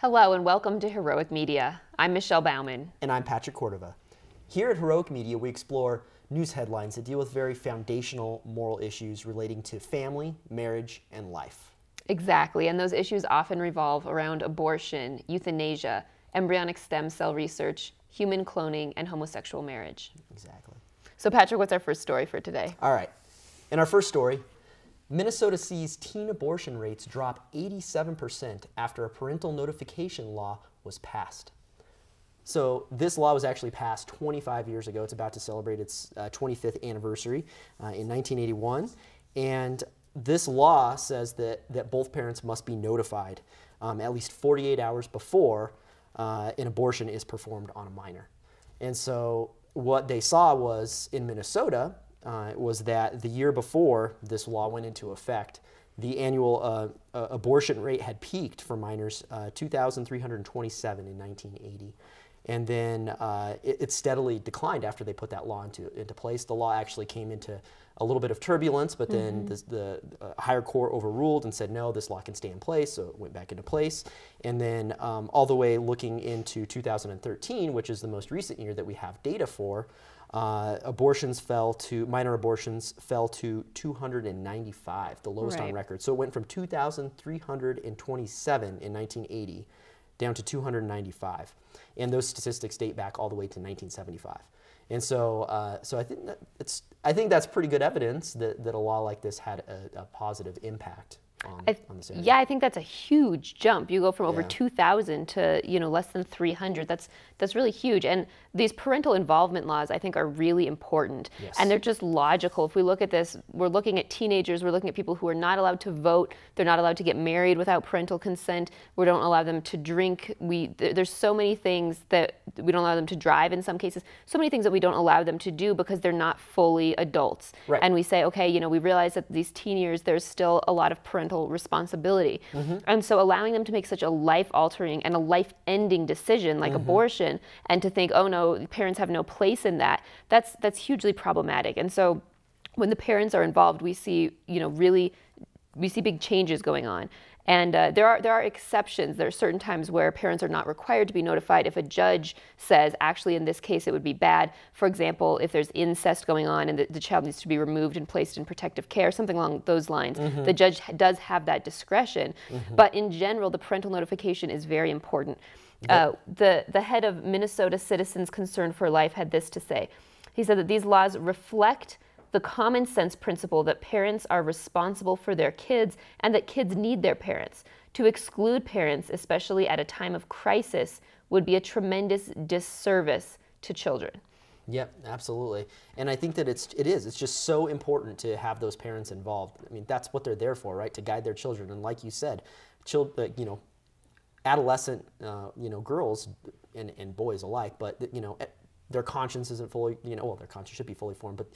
Hello and welcome to Heroic Media. I'm Michelle Bauman. And I'm Patrick Cordova. Here at Heroic Media, we explore news headlines that deal with very foundational moral issues relating to family, marriage, and life. Exactly, and those issues often revolve around abortion, euthanasia, embryonic stem cell research, human cloning, and homosexual marriage. Exactly. So Patrick, what's our first story for today? All right. In our first story, Minnesota sees teen abortion rates drop 87% after a parental notification law was passed. So this law was actually passed 25 years ago. It's about to celebrate its 25th anniversary in 1981. And this law says that both parents must be notified at least 48 hours before an abortion is performed on a minor. And so what they saw was in Minnesota was that the year before this law went into effect, the annual abortion rate had peaked for minors 2,327 in 1980. And then it steadily declined after they put that law into place. The law actually came into a little bit of turbulence, but then the higher court overruled and said, no, this law can stay in place, so it went back into place. And then all the way looking into 2013, which is the most recent year that we have data for, minor abortions fell to 295, the lowest on record. So it went from 2,327 in 1980 down to 295. And those statistics date back all the way to 1975. And so, I think that's pretty good evidence that a law like this had a positive impact on this area. Yeah, I think that's a huge jump. You go from over 2,000 to less than 300. That's really huge. And these parental involvement laws, I think, are really important. Yes. And they're just logical. If we look at this, we're looking at teenagers. We're looking at people who are not allowed to vote. They're not allowed to get married without parental consent. We don't allow them to drink. There's so many things that we don't allow them to drive in some cases. So many things that we don't allow them to do because they're not fully adults. Right. And we say, okay, we realize that these teen years, there's still a lot of parental responsibility. And so allowing them to make such a life-altering and a life-ending decision like abortion, and to think, oh no, parents have no place in that, that's hugely problematic. And so when the parents are involved, we see, we see big changes going on. And there are exceptions. There are certain times where parents are not required to be notified if a judge says, actually, in this case, it would be bad. For example, if there's incest going on and the child needs to be removed and placed in protective care, something along those lines, the judge does have that discretion. But in general, the parental notification is very important. The head of Minnesota Citizens Concerned for Life had this to say. He said that these laws reflect the common sense principle that parents are responsible for their kids and that kids need their parents. To exclude parents, especially at a time of crisis, would be a tremendous disservice to children. Yep, absolutely. And I think that it's just so important to have those parents involved. I mean, that's what they're there for, right? To guide their children. And like you said, adolescent, girls and boys alike, but their conscience isn't fully, well, their conscience should be fully formed, but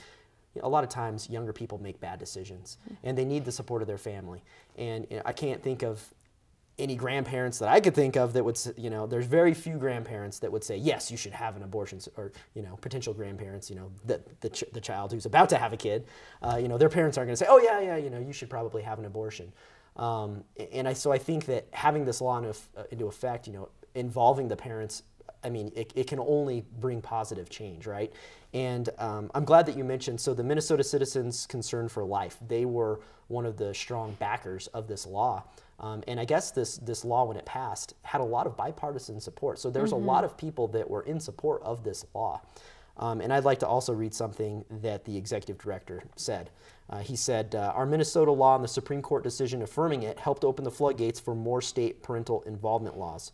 a lot of times younger people make bad decisions and they need the support of their family. And I can't think of any grandparents that I could think of that would, there's very few grandparents that would say, yes, you should have an abortion, or, potential grandparents, the child who's about to have a kid, their parents aren't going to say, oh yeah, you should probably have an abortion. So I think that having this law into effect, involving the parents, I mean, it can only bring positive change, right? And I'm glad that you mentioned, so the Minnesota Citizens Concerned for Life, they were one of the strong backers of this law. And I guess this law, when it passed, had a lot of bipartisan support. So there's a lot of people that were in support of this law. And I'd like to also read something that the executive director said. He said, our Minnesota law and the Supreme Court decision affirming it helped open the floodgates for more state parental involvement laws.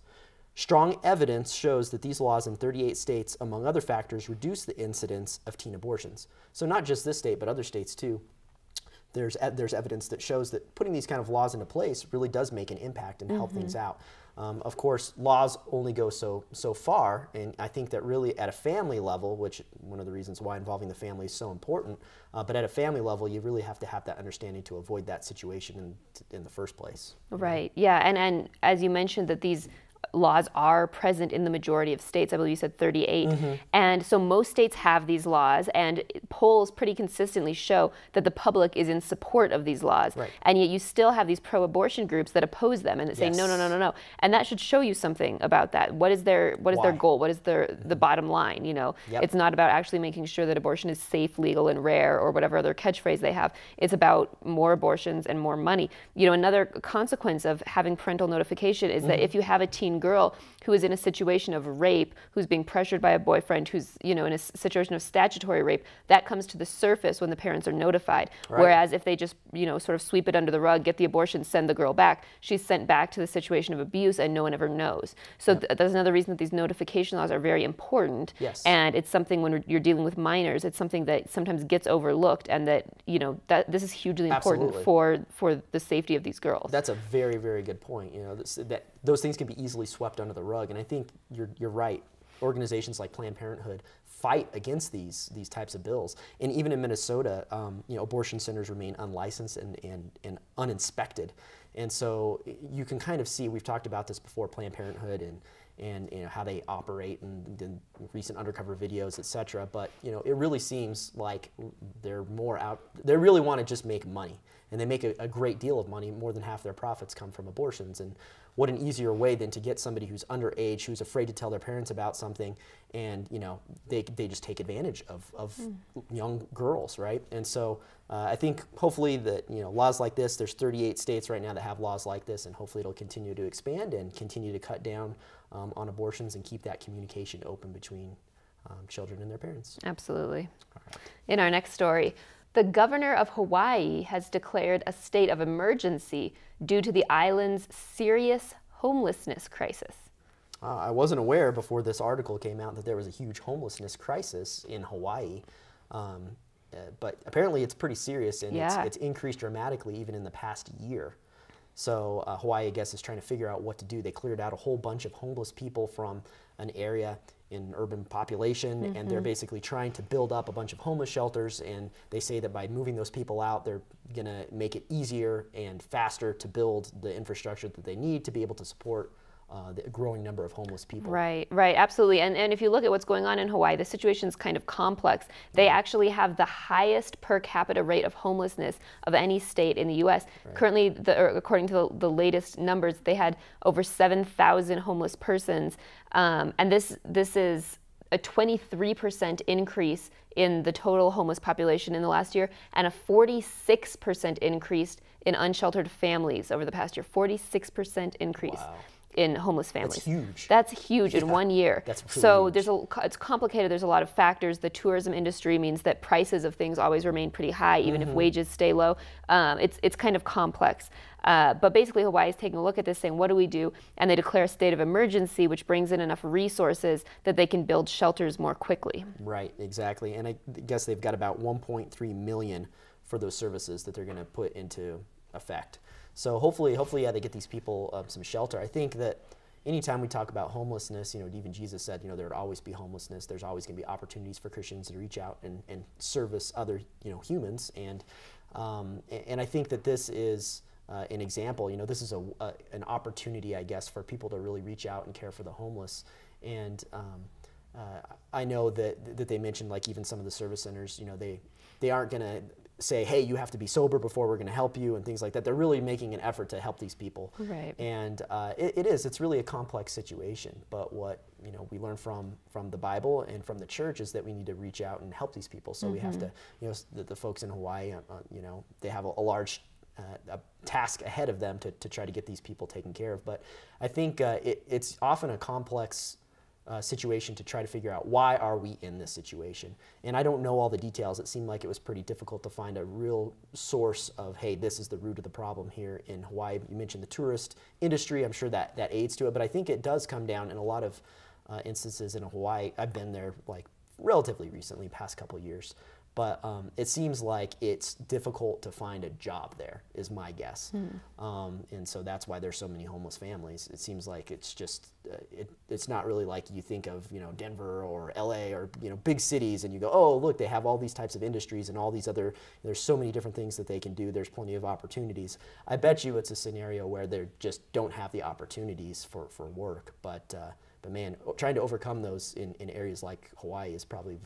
Strong evidence shows that these laws in 38 states, among other factors, reduce the incidence of teen abortions. So not just this state, but other states too. There's evidence that shows that putting these kind of laws into place really does make an impact and help things out. Of course, laws only go so far, and I think that really at a family level, which one of the reasons why involving the family is so important, but at a family level, you really have to have that understanding to avoid that situation in the first place. Right, yeah, and as you mentioned, that these laws are present in the majority of states. I believe you said 38. And so most states have these laws, and polls pretty consistently show that the public is in support of these laws. Right. And yet you still have these pro-abortion groups that oppose them and that say, no, no, no, no, no. And that should show you something about that. What is their goal? What is the bottom line? You know, it's not about actually making sure that abortion is safe, legal, and rare, or whatever other catchphrase they have. It's about more abortions and more money. You know, another consequence of having parental notification is that if you have a teen girl who is in a situation of rape, who's being pressured by a boyfriend, who's, you know, in a situation of statutory rape, that comes to the surface when the parents are notified. Right. Whereas if they just, you know, sort of sweep it under the rug, get the abortion, send the girl back, she's sent back to the situation of abuse and no one ever knows. So that's another reason that these notification laws are very important. Yes. And it's something when you're dealing with minors, it's something that sometimes gets overlooked, and that, you know, that this is hugely important for the safety of these girls. That's a very, very good point. You know, that those things can be easily swept under the rug, and I think you're right. Organizations like Planned Parenthood fight against these types of bills, and even in Minnesota, you know, abortion centers remain unlicensed and uninspected, and so you can kind of see, we've talked about this before, Planned Parenthood and you know how they operate and recent undercover videos, etc. But you know, it really seems like they're more out. They really want to just make money, and they make a great deal of money. More than half their profits come from abortions, and what an easier way than to get somebody who's underage, who's afraid to tell their parents about something, and you know they just take advantage of young girls, right? And so I think hopefully that, you know, laws like this, there's 38 states right now that have laws like this, and hopefully it'll continue to expand and continue to cut down on abortions and keep that communication open between children and their parents. Absolutely. All right. In our next story, the governor of Hawaii has declared a state of emergency due to the island's serious homelessness crisis. I wasn't aware before this article came out that there was a huge homelessness crisis in Hawaii, but apparently it's pretty serious, and it's increased dramatically even in the past year. So Hawaii, I guess, is trying to figure out what to do. They cleared out a whole bunch of homeless people from an area in urban population, and they're basically trying to build up a bunch of homeless shelters, and they say that by moving those people out, they're going to make it easier and faster to build the infrastructure that they need to be able to support the growing number of homeless people. Right, absolutely. And if you look at what's going on in Hawaii, the situation's kind of complex. They actually have the highest per capita rate of homelessness of any state in the U.S. Right. Currently, according to the latest numbers, they had over 7,000 homeless persons, and this is a 23% increase in the total homeless population in the last year, and a 46% increase in unsheltered families over the past year. 46% increase. Wow. In homeless families. That's huge. That's huge in 1 year. That's really so huge. It's complicated. There's a lot of factors. The tourism industry means that prices of things always remain pretty high, even if wages stay low. It's kind of complex. But basically, Hawaii is taking a look at this, saying, what do we do? And they declare a state of emergency, which brings in enough resources that they can build shelters more quickly. Right, exactly. And I guess they've got about 1.3 million for those services that they're going to put into effect. So hopefully, yeah, they get these people some shelter. I think that anytime we talk about homelessness, you know, even Jesus said, you know, there would always be homelessness. There's always going to be opportunities for Christians to reach out and service other, you know, humans. And I think that this is an example. You know, this is an opportunity, I guess, for people to really reach out and care for the homeless. And I know that they mentioned, like, even some of the service centers, you know, they aren't going to say, hey, you have to be sober before we're going to help you and things like that. They're really making an effort to help these people. Right. And it's really a complex situation. But what, you know, we learn from the Bible and from the church is that we need to reach out and help these people. So we have to, you know, the folks in Hawaii, you know, they have a large a task ahead of them to try to get these people taken care of. But I think it's often a complex situation to try to figure out, why are we in this situation? And I don't know all the details. It seemed like it was pretty difficult to find a real source of, hey, this is the root of the problem here in Hawaii. You mentioned the tourist industry. I'm sure that aids to it, but I think it does come down in a lot of instances in Hawaii. I've been there like relatively recently, past couple of years, But it seems like it's difficult to find a job there, is my guess. And so that's why there's so many homeless families. It seems like it's just, it's not really like you think of, you know, Denver or LA or, you know, big cities and you go, oh, look, they have all these types of industries and all these other, there's so many different things that they can do. There's plenty of opportunities. I bet you it's a scenario where they just don't have the opportunities for work. But man, trying to overcome those in areas like Hawaii is probably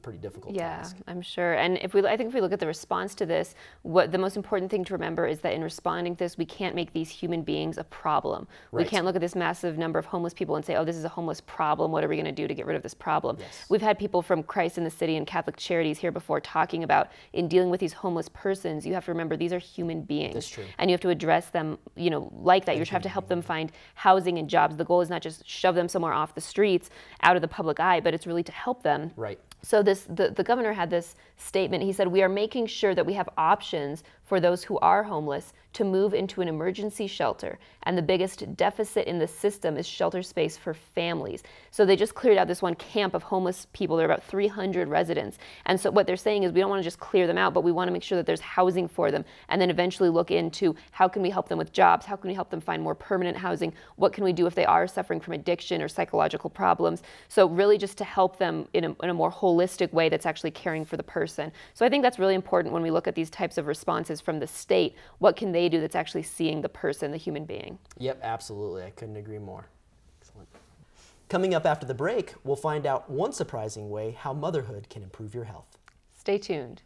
pretty difficult task. Yeah, I'm sure. And I think if we look at the response to this, what the most important thing to remember is that in responding to this, we can't make these human beings a problem. Right. We can't look at this massive number of homeless people and say, oh, this is a homeless problem. What are we going to do to get rid of this problem? Yes. We've had people from Christ in the City and Catholic Charities here before talking about in dealing with these homeless persons, you have to remember these are human beings. That's true. And you have to address them, you know, like that. You have to help them find housing and jobs. The goal is not just shove them somewhere off the streets out of the public eye, but it's really to help them. Right. So the governor had this statement. He said, we are making sure that we have options for those who are homeless to move into an emergency shelter. And the biggest deficit in the system is shelter space for families. So they just cleared out this one camp of homeless people. There are about 300 residents. And so what they're saying is we don't want to just clear them out, but we want to make sure that there's housing for them and then eventually look into how can we help them with jobs? How can we help them find more permanent housing? What can we do if they are suffering from addiction or psychological problems? So really just to help them in a more holistic way that's actually caring for the person. So I think that's really important when we look at these types of responses from the state. What can they do that's actually seeing the person, the human being? Yep, absolutely. I couldn't agree more. Excellent. Coming up after the break, we'll find out one surprising way how motherhood can improve your health. Stay tuned.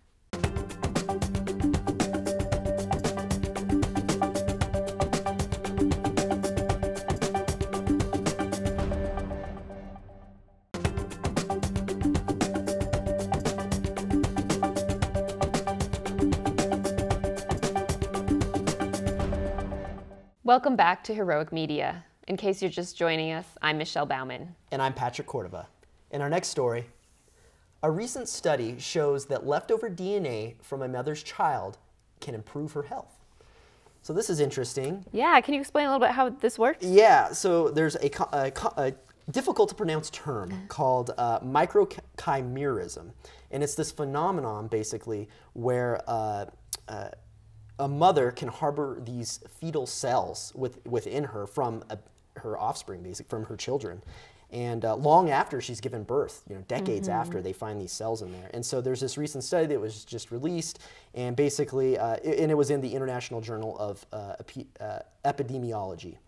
Welcome back to Heroic Media. In case you're just joining us, I'm Michelle Bauman. And I'm Patrick Cordova. In our next story, a recent study shows that leftover DNA from a mother's child can improve her health. So this is interesting. Yeah, can you explain a little bit how this works? Yeah, so there's a difficult to pronounce term called microchimerism. And it's this phenomenon, basically, where a mother can harbor these fetal cells within her from her offspring, basically, from her children. And long after she's given birth, you know, decades after, they find these cells in there. And so there's this recent study that was just released, and basically, and it was in the International Journal of Epidemiology.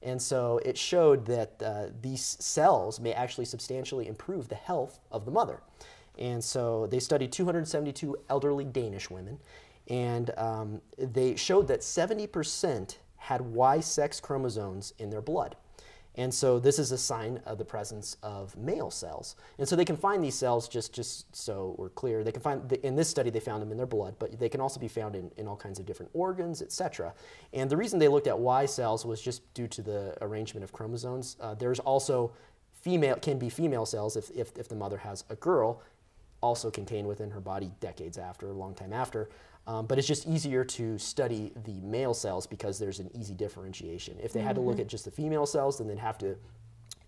And so it showed that these cells may actually substantially improve the health of the mother. And so they studied 272 elderly Danish women, and they showed that 70% had Y sex chromosomes in their blood. And so this is a sign of the presence of male cells. And so they can find these cells, just so we're clear, they can find, in this study they found them in their blood, but they can also be found in all kinds of different organs, etc. And the reason they looked at Y cells was just due to the arrangement of chromosomes. There's also can be female cells if the mother has a girl, also contained within her body decades after, a long time after. But it's just easier to study the male cells because there's an easy differentiation. If they had to look at just the female cells, then they'd have to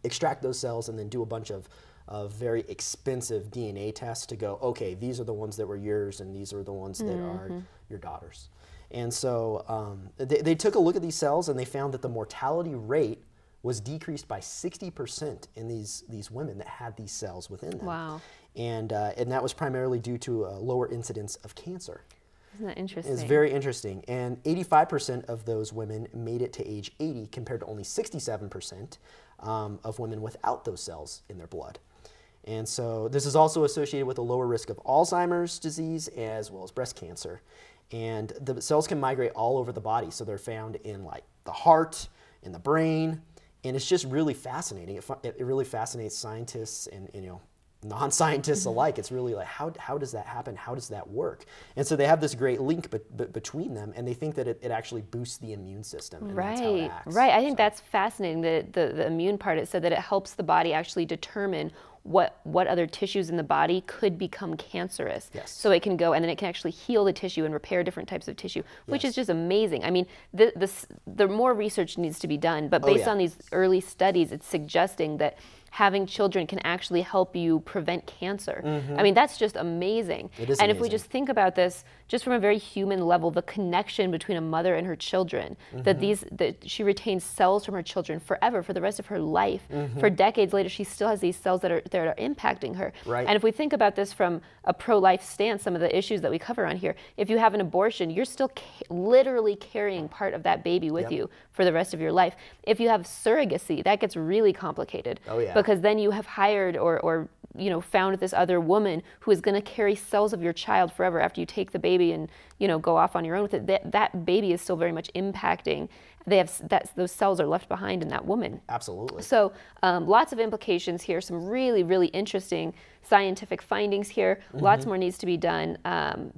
extract those cells and then do a bunch of very expensive DNA tests to go, okay, these are the ones that were yours and these are the ones that are your daughter's. And so they took a look at these cells and they found that the mortality rate was decreased by 60% in these women that had these cells within them. Wow. And that was primarily due to a lower incidence of cancer. Isn't that interesting? It's very interesting. And 85% of those women made it to age 80 compared to only 67% of women without those cells in their blood. And so this is also associated with a lower risk of Alzheimer's disease as well as breast cancer. And the cells can migrate all over the body. So they're found in like the heart, in the brain, and it's just really fascinating. It really fascinates scientists and non-scientists alike. It's really like, how does that happen? How does that work? And so they have this great link between them, and they think that it actually boosts the immune system. And that's how it acts. Right. I think that's fascinating. The immune part, it said that it helps the body actually determine what other tissues in the body could become cancerous. Yes. So it can go, and then it can actually heal the tissue and repair different types of tissue, which is just amazing. I mean, the more research needs to be done, but based on these early studies, it's suggesting that having children can actually help you prevent cancer. I mean, that's just amazing. It is and if we amazing. just think about this, just from a very human level, the connection between a mother and her children, that she retains cells from her children forever, for the rest of her life. For decades later, she still has these cells that are impacting her. Right. And if we think about this from a pro-life stance, some of the issues that we cover on here, if you have an abortion, you're still literally carrying part of that baby with you for the rest of your life. If you have surrogacy, that gets really complicated. Oh, yeah. Because then you have hired or you know, found this other woman who is going to carry cells of your child forever after you take the baby and, you know, go off on your own with it. That baby is still very much impacting. Those cells are left behind in that woman. Absolutely. So lots of implications here, some really, really interesting scientific findings here. Lots more needs to be done.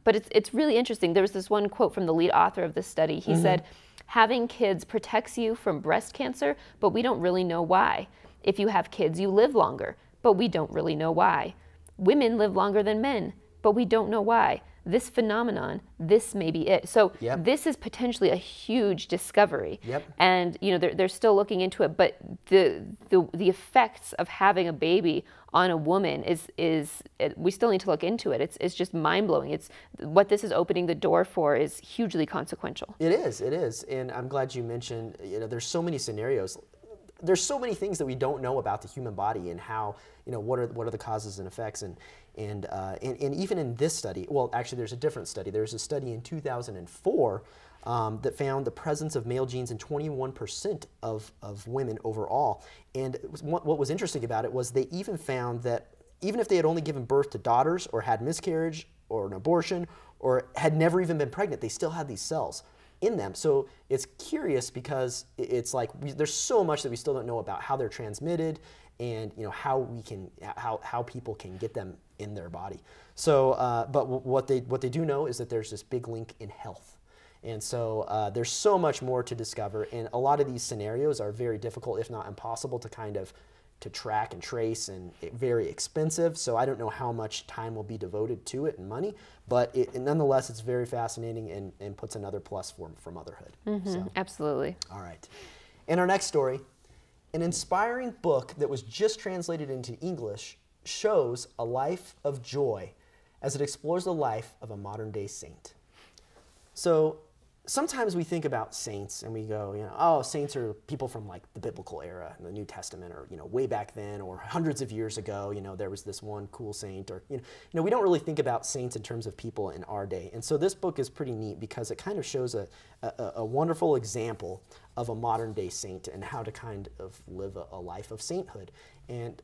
But it's really interesting. There was this one quote from the lead author of this study. He said, "Having kids protects you from breast cancer, but we don't really know why. If you have kids, you live longer, but we don't really know why. Women live longer than men, but we don't know why. This phenomenon, this may be it." So this is potentially a huge discovery. And you know, they're still looking into it, but the effects of having a baby on a woman we still need to look into it. It's just mind-blowing. It's what this is opening the door for is hugely consequential. It is. And I'm glad you mentioned, you know, there's so many scenarios. There's so many things that we don't know about the human body and how, you know, what are the causes and effects, and even in this study, well, actually there's a different study. There's a study in 2004 that found the presence of male genes in 21% of women overall. And what was interesting about it was they even found that even if they had only given birth to daughters or had miscarriage or an abortion or had never even been pregnant, they still had these cells in them. So it's curious because it's like there's so much that we still don't know about how they're transmitted, and you know how people can get them in their body. So, but what they do know is that there's this big link in health, and so there's so much more to discover. And a lot of these scenarios are very difficult, if not impossible, to track and trace, and very expensive. So I don't know how much time will be devoted to it and money, but nonetheless, it's very fascinating and puts another plus for motherhood. So. Absolutely. All right. And our next story, an inspiring book that was just translated into English shows a life of joy as it explores the life of a modern day saint. So sometimes we think about saints and we go, you know, oh, saints are people from like the biblical era, the New Testament, or, you know, way back then, or hundreds of years ago, you know, there was this one cool saint, or, you know, we don't really think about saints in terms of people in our day. And so this book is pretty neat because it kind of shows a wonderful example of a modern day saint and how to kind of live a life of sainthood. And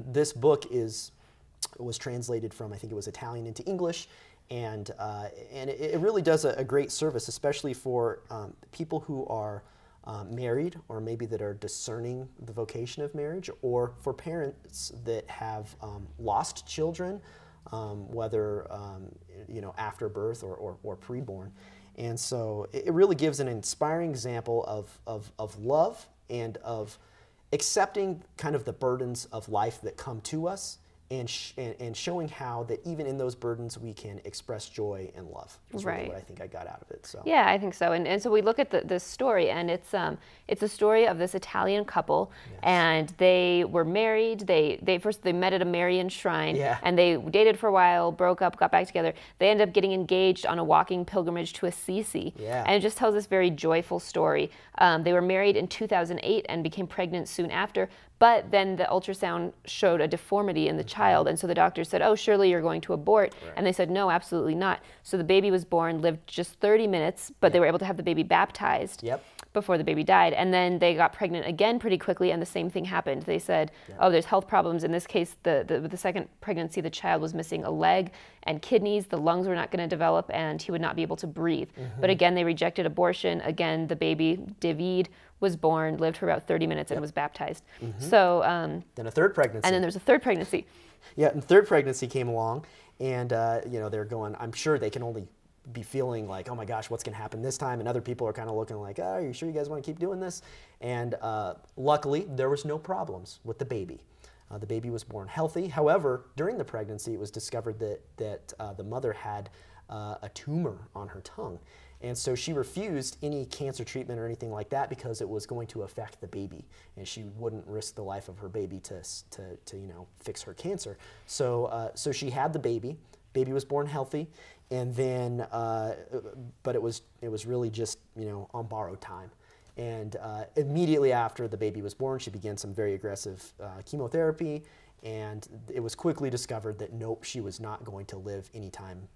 this book was translated from, I think it was Italian into English. And it really does a great service, especially for people who are married, or maybe that are discerning the vocation of marriage, or for parents that have lost children, whether you know, after birth or preborn. And so it really gives an inspiring example of love and of accepting kind of the burdens of life that come to us, and showing how that even in those burdens we can express joy and love. Is really what I think I got out of it. So yeah, I think so. And so we look at this story, and it's a story of this Italian couple, and they were married. They first met at a Marian shrine, and they dated for a while, broke up, got back together. They ended up getting engaged on a walking pilgrimage to Assisi, and it just tells this very joyful story. They were married in 2008 and became pregnant soon after. But then the ultrasound showed a deformity in the child, and so the doctor said, "Oh, surely you're going to abort." And they said, "No, absolutely not." So the baby was born, lived just 30 minutes, but they were able to have the baby baptized before the baby died. And then they got pregnant again pretty quickly, and the same thing happened. They said, "Oh, there's health problems." In this case, the second pregnancy, the child was missing a leg and kidneys. The lungs were not going to develop, and he would not be able to breathe. But again, they rejected abortion. Again, the baby, David, was born, lived for about 30 minutes, and was baptized. So then a third pregnancy. And then there's a third pregnancy. Yeah, and third pregnancy came along, and you know, they're going, I'm sure they can only be feeling like, oh my gosh, what's going to happen this time? And other people are kind of looking like, oh, are you sure you guys want to keep doing this? And luckily, there was no problems with the baby. The baby was born healthy. However, during the pregnancy, it was discovered that the mother had a tumor on her tongue. And so she refused any cancer treatment or anything like that because it was going to affect the baby, and she wouldn't risk the life of her baby to you know, fix her cancer. So so she had the baby. Baby was born healthy, and then but it was really just, you know, on borrowed time. And immediately after the baby was born, she began some very aggressive chemotherapy, and it was quickly discovered that nope, she was not going to live anytime.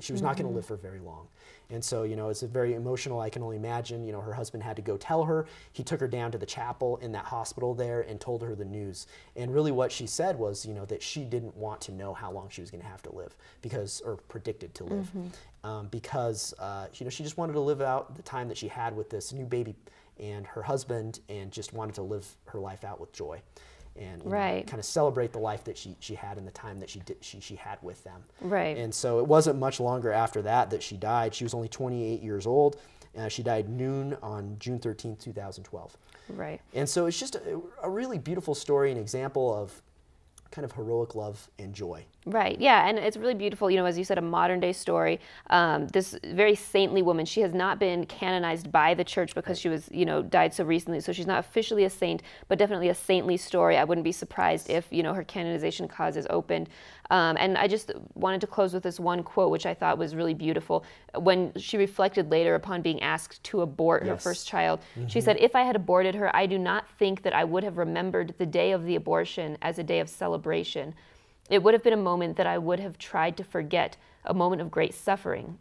She was not going to live for very long. And so, you know, it's a very emotional, I can only imagine. You know, her husband had to go tell her. He took her down to the chapel in that hospital there and told her the news. And really what she said was, you know, that she didn't want to know how long she was going to have to live, because, or predicted to live, because, you know, she just wanted to live out the time that she had with this new baby and her husband, and just wanted to live her life out with joy. And you know, kind of celebrate the life that she had in the time that she had with them. Right. And so it wasn't much longer after that she died. She was only 28 years old. She died noon on June 13th, 2012. Right. And so it's just a really beautiful story, an example of kind of heroic love and joy. Right, yeah, and it's really beautiful, you know, as you said, a modern day story. This very saintly woman, she has not been canonized by the church because she was, you know, died so recently, so she's not officially a saint, but definitely a saintly story. I wouldn't be surprised if, you know, her canonization cause is opened. And I just wanted to close with this one quote, which I thought was really beautiful. When she reflected later upon being asked to abort her first child, she said, "If I had aborted her, I do not think that I would have remembered the day of the abortion as a day of celebration. It would have been a moment that I would have tried to forget, a moment of great suffering.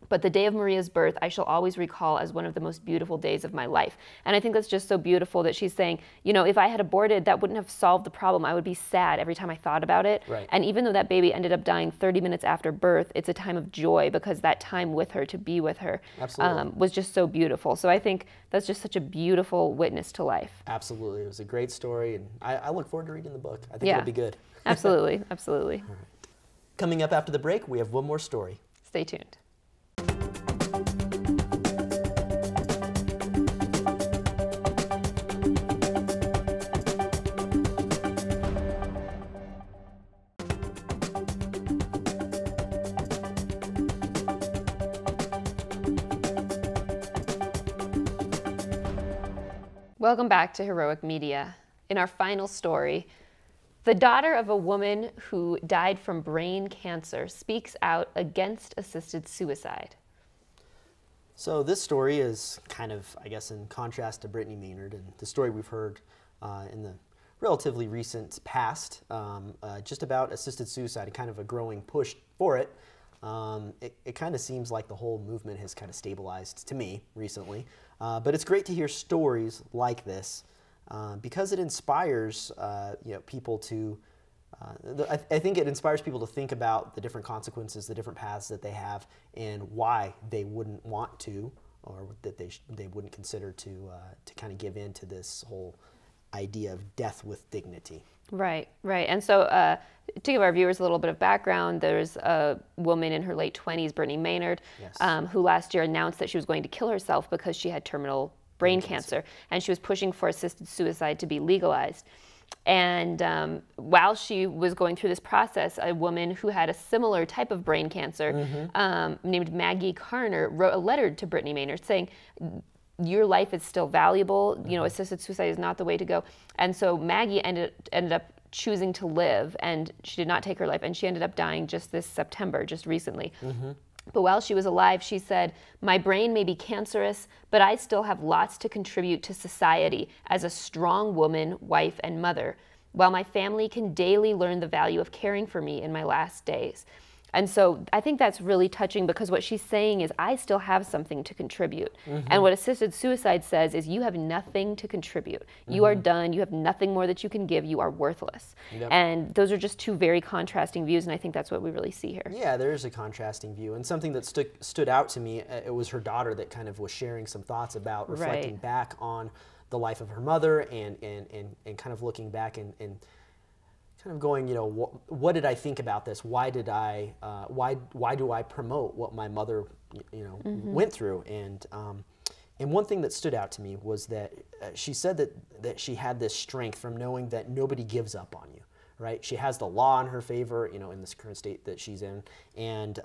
But the day of Maria's birth, I shall always recall as one of the most beautiful days of my life." And I think that's just so beautiful that she's saying, you know, if I had aborted, that wouldn't have solved the problem. I would be sad every time I thought about it. Right. And even though that baby ended up dying 30 minutes after birth, it's a time of joy because that time with her, to be with her, was just so beautiful. So I think that's just such a beautiful witness to life. Absolutely. It was a great story, and I look forward to reading the book. I think it'll be good. Absolutely, absolutely. All right. Coming up after the break, we have one more story. Stay tuned. Welcome back to Heroic Media. In our final story, the daughter of a woman who died from brain cancer speaks out against assisted suicide. So this story is kind of, I guess, in contrast to Brittany Maynard and the story we've heard in the relatively recent past, just about assisted suicide and kind of a growing push for it. It kind of seems like the whole movement has kind of stabilized to me recently. But it's great to hear stories like this because it inspires you know, people to, I think it inspires people to think about the different consequences, the different paths that they have, and why they wouldn't want to, or that they wouldn't consider to kind of give in to this whole idea of death with dignity. Right, right. And so to give our viewers a little bit of background, there's a woman in her late 20s, Brittany Maynard, who last year announced that she was going to kill herself because she had terminal brain cancer, and she was pushing for assisted suicide to be legalized. And while she was going through this process, a woman who had a similar type of brain cancer named Maggie Carner wrote a letter to Brittany Maynard saying, your life is still valuable, you know, assisted suicide is not the way to go. And so Maggie ended up choosing to live, and she did not take her life, and she ended up dying just this September, just recently. But while she was alive, she said, "My brain may be cancerous, but I still have lots to contribute to society as a strong woman, wife, and mother, while my family can daily learn the value of caring for me in my last days." And so I think that's really touching, because what she's saying is, I still have something to contribute. And what assisted suicide says is, you have nothing to contribute. You are done. You have nothing more that you can give. You are worthless. And those are just two very contrasting views, and I think that's what we really see here. Yeah, there is a contrasting view. And something that stood out to me, it was her daughter that kind of was sharing some thoughts about reflecting back on the life of her mother, and kind of looking back and kind of going, you know, what did I think about this? Why did I, why do I promote what my mother, you know, went through? And one thing that stood out to me was that she said that she had this strength from knowing that nobody gives up on you, right? She has the law in her favor, you know, in this current state that she's in, and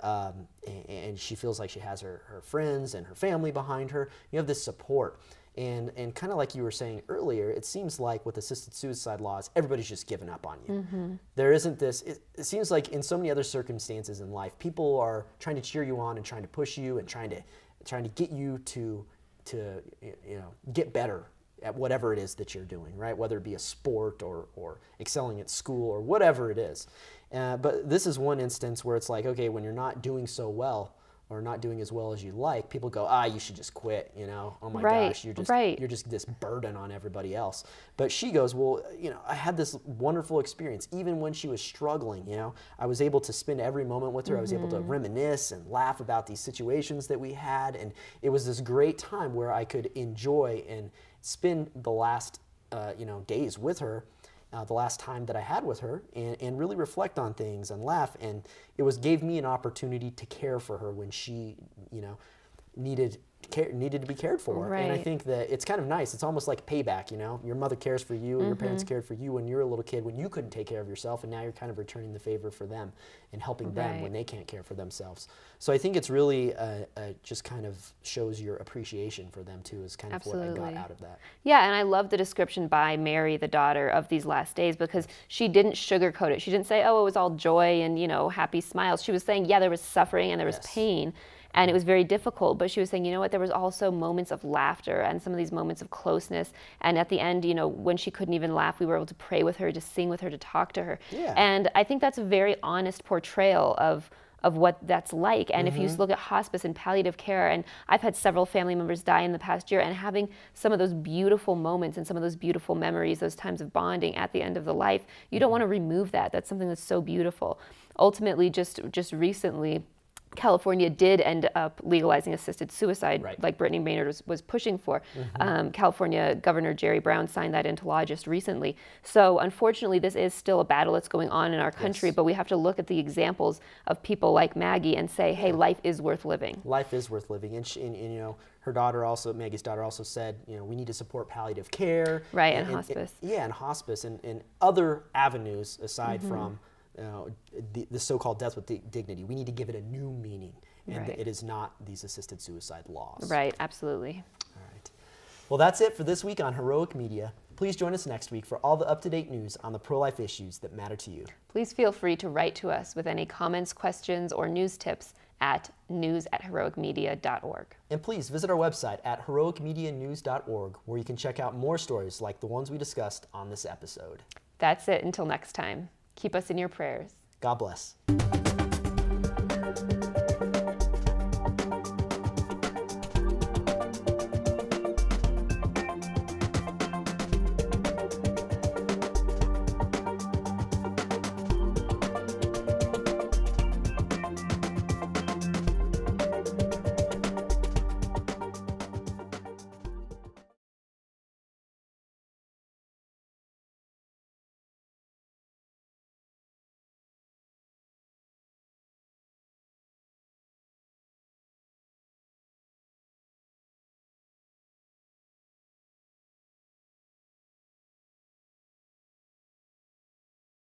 she feels like she has her friends and her family behind her. You have this support. And kind of like you were saying earlier, it seems like with assisted suicide laws, everybody's just given up on you. There isn't this, it seems like in so many other circumstances in life, people are trying to cheer you on and trying to push you and trying to get you to you know, get better at whatever it is that you're doing, right? Whether it be a sport or excelling at school or whatever it is. But this is one instance where it's like, okay, when you're not doing so well, or not doing as well as you like, people go, you should just quit, you know? Oh my gosh, you're just this burden on everybody else. But she goes, well, you know, I had this wonderful experience. Even when she was struggling, you know, I was able to spend every moment with her. I was able to reminisce and laugh about these situations that we had. And it was this great time where I could enjoy and spend the last, you know, days with her. The last time that I had with her, and really reflect on things and laugh, and it gave me an opportunity to care for her when she, you know, needed to be cared for. Right. And I think that it's kind of nice. It's almost like payback, you know. Your mother cares for you, and your parents cared for you when you were a little kid, when you couldn't take care of yourself, and now you're kind of returning the favor for them and helping them when they can't care for themselves. So I think it's really just kind of shows your appreciation for them too, is kind of what I got out of that. Yeah, and I love the description by Mary, the daughter, of these last days, because she didn't sugarcoat it. She didn't say, oh, it was all joy and, you know, happy smiles. She was saying, yeah, there was suffering and there was pain. And it was very difficult, but she was saying, you know what, there was also moments of laughter and some of these moments of closeness. And at the end, you know, when she couldn't even laugh, we were able to pray with her, to sing with her, to talk to her. Yeah. And I think that's a very honest portrayal of what that's like. And if you look at hospice and palliative care, and I've had several family members die in the past year, and having some of those beautiful moments and some of those beautiful memories, those times of bonding at the end of the life, you don't want to remove that. That's something that's so beautiful. Ultimately, just recently, California did end up legalizing assisted suicide, like Brittany Maynard was pushing for. California Governor Jerry Brown signed that into law just recently. So unfortunately, this is still a battle that's going on in our country, but we have to look at the examples of people like Maggie and say, hey, life is worth living. Life is worth living. And you know, her daughter also, Maggie's daughter also said, you know, we need to support palliative care. Right, and hospice. And hospice and other avenues aside from the so-called death with dignity. We need to give it a new meaning, and it is not these assisted suicide laws. Right, absolutely. All right. Well, that's it for this week on Heroic Media. Please join us next week for all the up-to-date news on the pro-life issues that matter to you. Please feel free to write to us with any comments, questions, or news tips at news@heroicmedia.org. And please visit our website at heroicmedianews.org, where you can check out more stories like the ones we discussed on this episode. That's it until next time. Keep us in your prayers. God bless.